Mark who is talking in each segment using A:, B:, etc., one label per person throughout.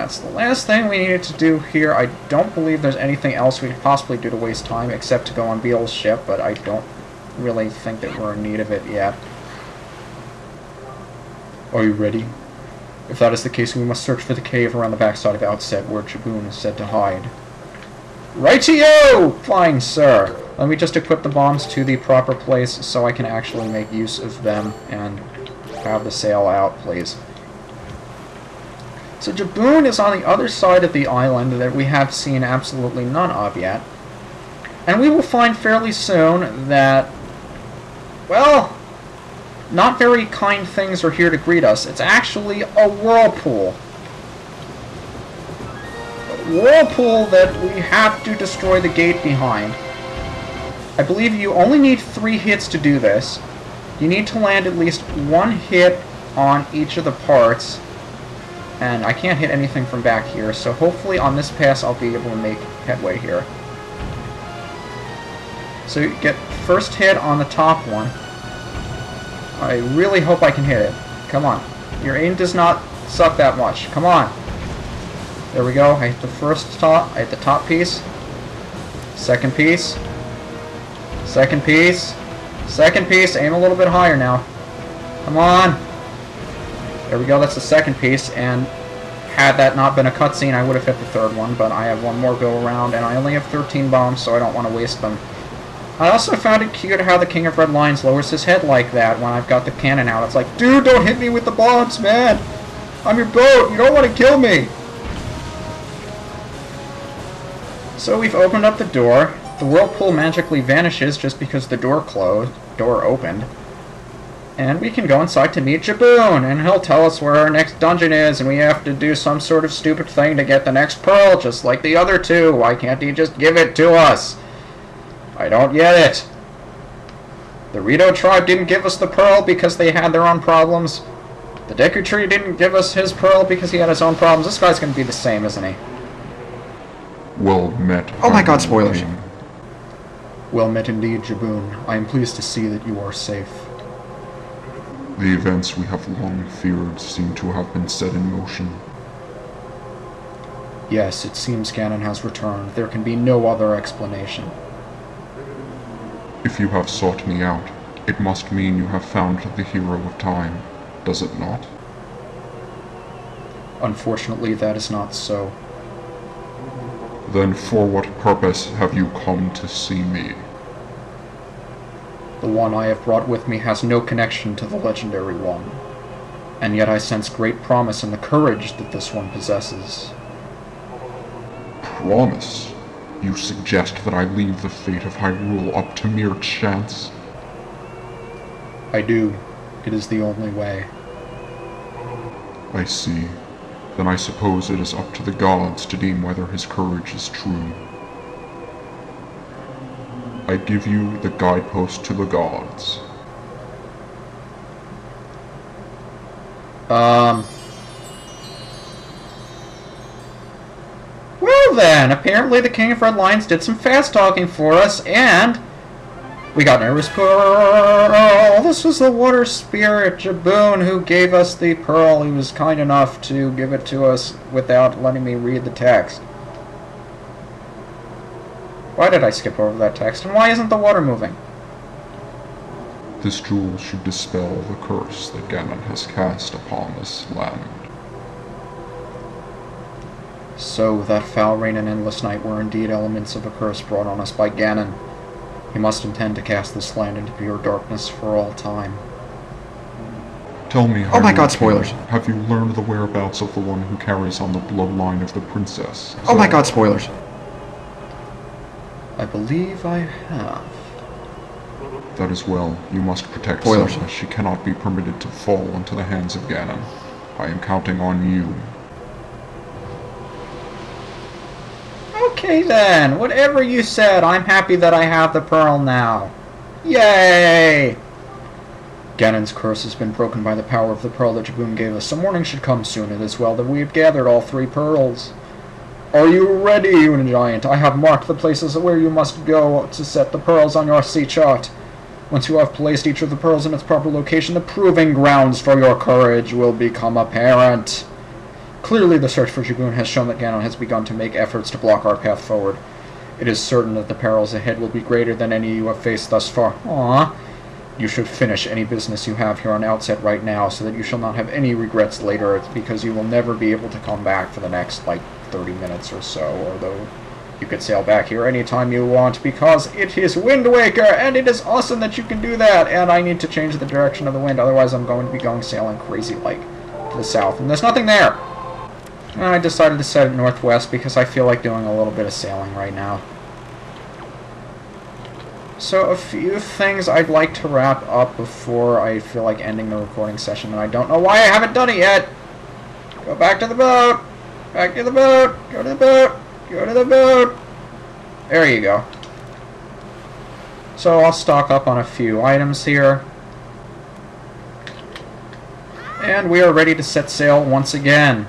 A: That's the last thing we needed to do here. I don't believe there's anything else we could possibly do to waste time except to go on Beel's ship, but I don't really think that we're in need of it yet. Are you ready? If that is the case, we must search for the cave around the backside of Outset where Jabun is said to hide. Righty-o! Fine, sir. Let me just equip the bombs to the proper place so I can actually make use of them and have the sail out, please. So Jabun is on the other side of the island that we have seen absolutely none of yet. And we will find fairly soon that, well, not very kind things are here to greet us. It's actually a whirlpool. A whirlpool that we have to destroy the gate behind. I believe you only need 3 hits to do this. You need to land at least 1 hit on each of the parts. And I can't hit anything from back here, so hopefully on this pass I'll be able to make headway here. So you get first hit on the top one. I really hope I can hit it. Come on. Your aim does not suck that much. Come on. There we go. I hit the first top. I hit the top piece. Second piece. Second piece. Second piece. Aim a little bit higher now. Come on. There we go. That's the second piece. And had that not been a cutscene, I would have hit the third one. But I have one more go around, and I only have 13 bombs, so I don't want to waste them. I also found it cute how the King of Red Lions lowers his head like that when I've got the cannon out. It's like, dude, don't hit me with the bombs, man! I'm your boat! You don't want to kill me! So we've opened up the door. The whirlpool magically vanishes just because the door opened. And we can go inside to meet Jabun, and he'll tell us where our next dungeon is, and we have to do some sort of stupid thing to get the next pearl, just like the other two. Why can't he just give it to us? I don't get it. The Rito tribe didn't give us the pearl because they had their own problems. The Deku Tree didn't give us his pearl because he had his own problems. This guy's going to be the same, isn't he?
B: Well met.
A: Oh my god, spoilers.
C: Well met indeed, Jabun. I am pleased to see that you are safe.
B: The events we have long feared seem to have been set in motion.
C: Yes, it seems Ganon has returned. There can be no other explanation.
B: If you have sought me out, it must mean you have found the hero of time, does it not?
C: Unfortunately, that is not so.
B: Then for what purpose have you come to see me?
C: The one I have brought with me has no connection to the legendary one, and yet I sense great promise in the courage that this one possesses.
B: Promise? You suggest that I leave the fate of Hyrule up to mere chance?
C: I do. It is the only way.
B: I see. Then I suppose it is up to the gods to deem whether his courage is true. I give you the guidepost to the gods.
A: Well then, apparently the King of Red Lions did some fast talking for us, and we got Nayru's pearl. This was the water spirit Jabun who gave us the pearl. He was kind enough to give it to us without letting me read the text. Why did I skip over that text, and why isn't the water moving?
B: This jewel should dispel the curse that Ganon has cast upon this land.
C: So, that foul rain and endless night were indeed elements of a curse brought on us by Ganon. He must intend to cast this land into pure darkness for all time.
B: Tell me,
A: oh my god, spoilers.
B: Have you learned the whereabouts of the one who carries on the bloodline of the princess?
A: Oh my god, spoilers.
C: I believe I have.
B: That is well. You must protect
A: Spoilers.
B: Zelda. She cannot be permitted to fall into the hands of Ganon. I am counting on you.
A: Okay then, whatever you said, I'm happy that I have the pearl now. Yay!
C: Ganon's curse has been broken by the power of the pearl that Jabun gave us. Some morning should come soon. It is well that we have gathered all 3 pearls. Are you ready, UniGiant? I have marked the places where you must go to set the pearls on your sea chart. Once you have placed each of the pearls in its proper location, the proving grounds for your courage will become apparent. Clearly the search for Jabun has shown that Ganon has begun to make efforts to block our path forward. It is certain that the perils ahead will be greater than any you have faced thus far. Aww. You should finish any business you have here on Outset right now, so that you shall not have any regrets later, because you will never be able to come back for the next, 30 minutes or so, although you could sail back here anytime you want, because it is Wind Waker, and it is awesome that you can do that, and I need to change the direction of the wind, otherwise I'm going to be going sailing crazy, to the south, and there's nothing there! And I decided to set it northwest, because I feel like doing a little bit of sailing right now. So a few things I'd like to wrap up before I feel like ending the recording session, and I don't know why I haven't done it yet! Go back to the boat! Back to the boat! Go to the boat! Go to the boat! There you go. So I'll stock up on a few items here. And we are ready to set sail once again.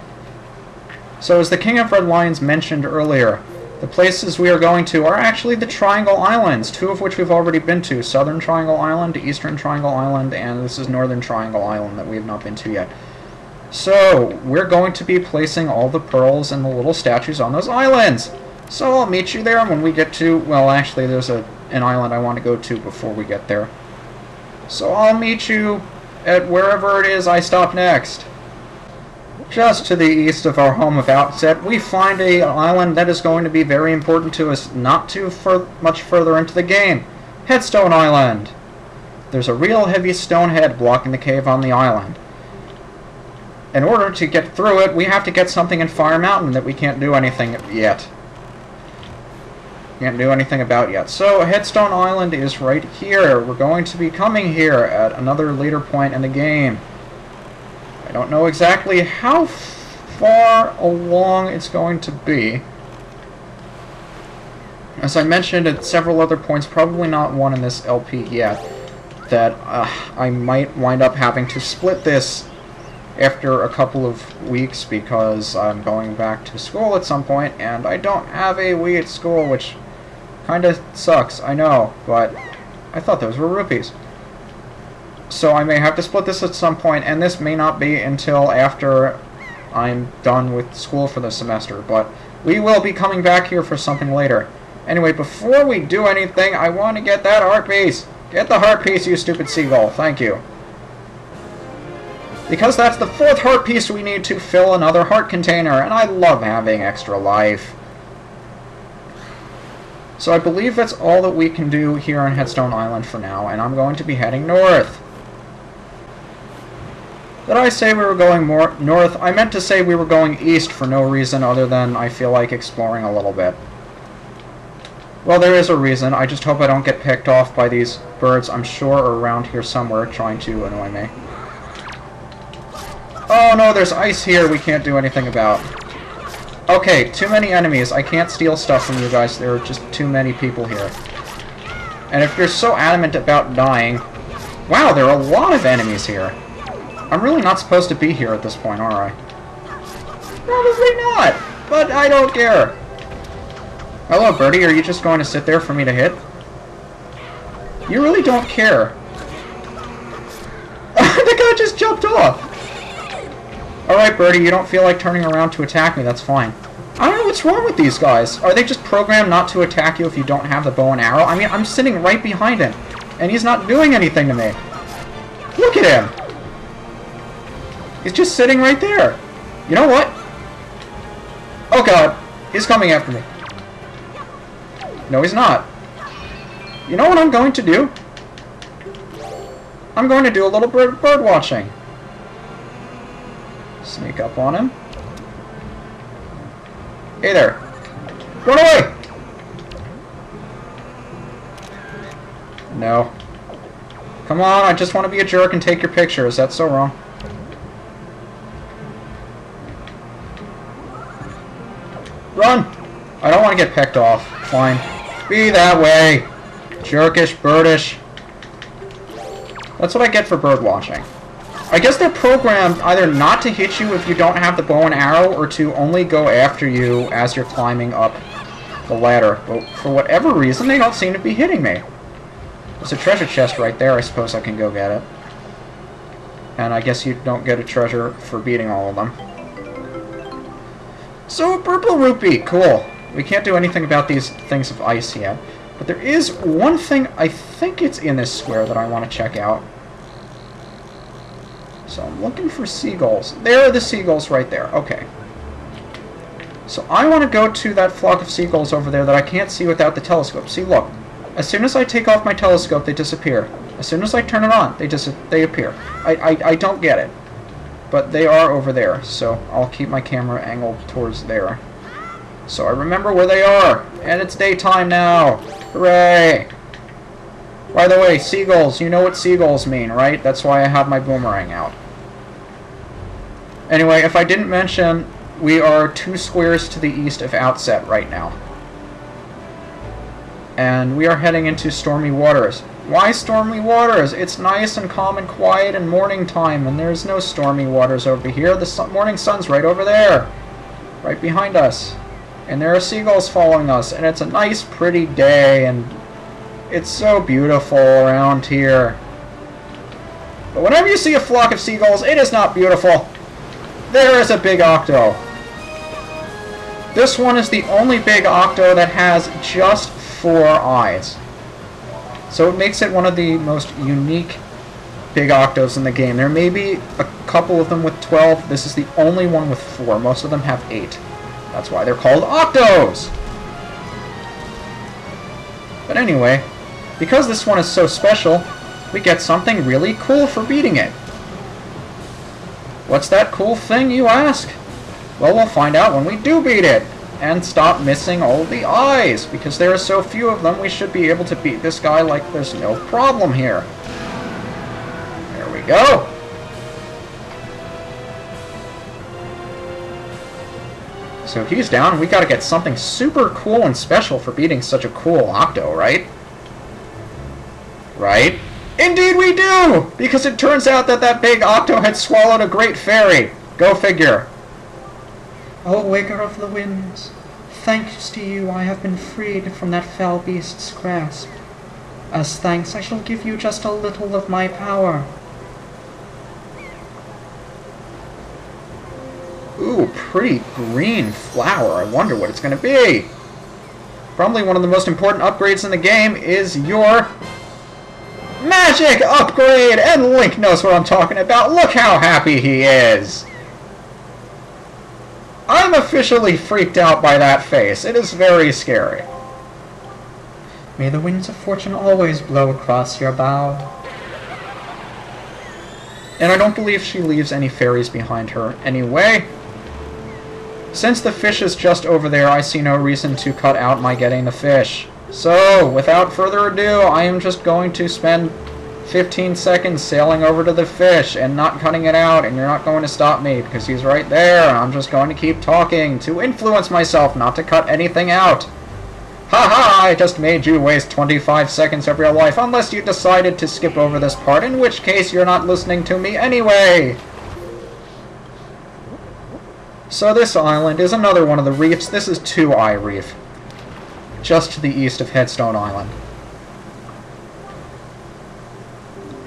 C: So as the King of Red Lions mentioned earlier, the places we are going to are actually the Triangle Islands, two of which we've already been to. Southern Triangle Island, Eastern Triangle Island, and this is Northern Triangle Island that we have not been to yet. So, we're going to be placing all the pearls and the little statues on those islands. So I'll meet you there when we get to... Well, actually, there's an island I want to go to before we get there. So I'll meet you at wherever it is I stop next. Just to the east of our home of Outset, we find an island that is going to be very important to us not too much further into the game. Headstone Island. There's a real heavy stone head blocking the cave on the island. In order to get through it, we have to get something in Fire Mountain that we can't do anything yet. Can't do anything about yet. So, Headstone Island is right here. We're going to be coming here at another later point in the game. I don't know exactly how far along it's going to be. As I mentioned at several other points, probably not one in this LP yet, that I might wind up having to split this after a couple of weeks because I'm going back to school at some point, and I don't have a Wii at school, which kind of sucks, I know, but I thought those were rupees. So I may have to split this at some point, and this may not be until after I'm done with school for the semester, but we will be coming back here for something later. Anyway, before we do anything, I want to get that heart piece. Get the heart piece, you stupid seagull. Thank you. Because that's the 4th heart piece we need to fill another heart container, and I love having extra life. So I believe that's all that we can do here on Headstone Island for now, and I'm going to be heading north. Did I say we were going more north? I meant to say we were going east for no reason other than I feel like exploring a little bit. Well, there is a reason. I just hope I don't get picked off by these birds. I'm sure are around here somewhere trying to annoy me. Oh no, there's ice here we can't do anything about. Okay, too many enemies. I can't steal stuff from you guys. There are just too many people here. And if you're so adamant about dying... Wow, there are a lot of enemies here. I'm really not supposed to be here at this point, are I? Probably not, but I don't care. Hello, Birdie. Are you just going to sit there for me to hit? You really don't care. The guy just jumped off. Alright, Birdie, you don't feel like turning around to attack me, that's fine. I don't know what's wrong with these guys. Are they just programmed not to attack you if you don't have the bow and arrow? I mean, I'm sitting right behind him, and he's not doing anything to me. Look at him! He's just sitting right there. You know what? Oh god, he's coming after me. No, he's not. You know what I'm going to do? I'm going to do a little bird watching. Sneak up on him. Hey there. Run away! No. Come on, I just want to be a jerk and take your picture. Is that so wrong? Run! I don't want to get picked off. Fine. Be that way. Jerkish, birdish. That's what I get for bird watching. I guess they're programmed either not to hit you if you don't have the bow and arrow, or to only go after you as you're climbing up the ladder. But for whatever reason, they don't seem to be hitting me. There's a treasure chest right there. I suppose I can go get it. And I guess you don't get a treasure for beating all of them.
A: So, purple rupee, cool. We can't do anything about these things of ice yet. But there is one thing, I think it's in this square that I want to check out. So I'm looking for seagulls. There are the seagulls right there. Okay. So I want to go to that flock of seagulls over there that I can't see without the telescope. See, look. As soon as I take off my telescope, they disappear. As soon as I turn it on, they appear. I don't get it. But they are over there, so I'll keep my camera angled towards there. So I remember where they are. And it's daytime now. Hooray! By the way, seagulls. You know what seagulls mean, right? That's why I have my boomerang out. Anyway, if I didn't mention, we are 2 squares to the east of Outset right now. And we are heading into stormy waters. Why stormy waters? It's nice and calm and quiet and morning time, and there's no stormy waters over here. The morning sun's right over there. Right behind us. And there are seagulls following us, and it's a nice, pretty day, and it's so beautiful around here. But whenever you see a flock of seagulls, it is not beautiful. There is a big octo. This one is the only big octo that has just 4 eyes. So it makes it one of the most unique big octos in the game. There may be a couple of them with 12. This is the only one with 4. Most of them have 8. That's why they're called octos. But anyway, because this one is so special, we get something really cool for beating it. What's that cool thing, you ask? Well, we'll find out when we do beat it. And stop missing all the eyes. Because there are so few of them, we should be able to beat this guy like there's no problem here. There we go. So he's down. We gotta get something super cool and special for beating such a cool octo, right? Right? Indeed we do! Because it turns out that that big octo had swallowed a great fairy. Go figure.
C: O Waker of the Winds, thanks to you I have been freed from that fell beast's grasp. As thanks I shall give you just a little of my power.
A: Ooh, pretty green flower. I wonder what it's going to be. Probably one of the most important upgrades in the game is your magic upgrade! And Link knows what I'm talking about. Look how happy he is! I'm officially freaked out by that face. It is very scary.
C: May the winds of fortune always blow across your bow.
A: And I don't believe she leaves any fairies behind her anyway. Since the fish is just over there, I see no reason to cut out my getting the fish. So, without further ado, I am just going to spend 15 seconds sailing over to the fish and not cutting it out, and you're not going to stop me because he's right there. I'm just going to keep talking to influence myself not to cut anything out. Haha, I just made you waste 25 seconds of your life unless you decided to skip over this part, in which case you're not listening to me anyway. So this island is another one of the reefs. This is 2-Eye Reef, just to the east of Headstone Island.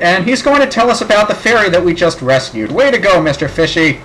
A: And he's going to tell us about the fairy that we just rescued. Way to go, Mr. Fishy!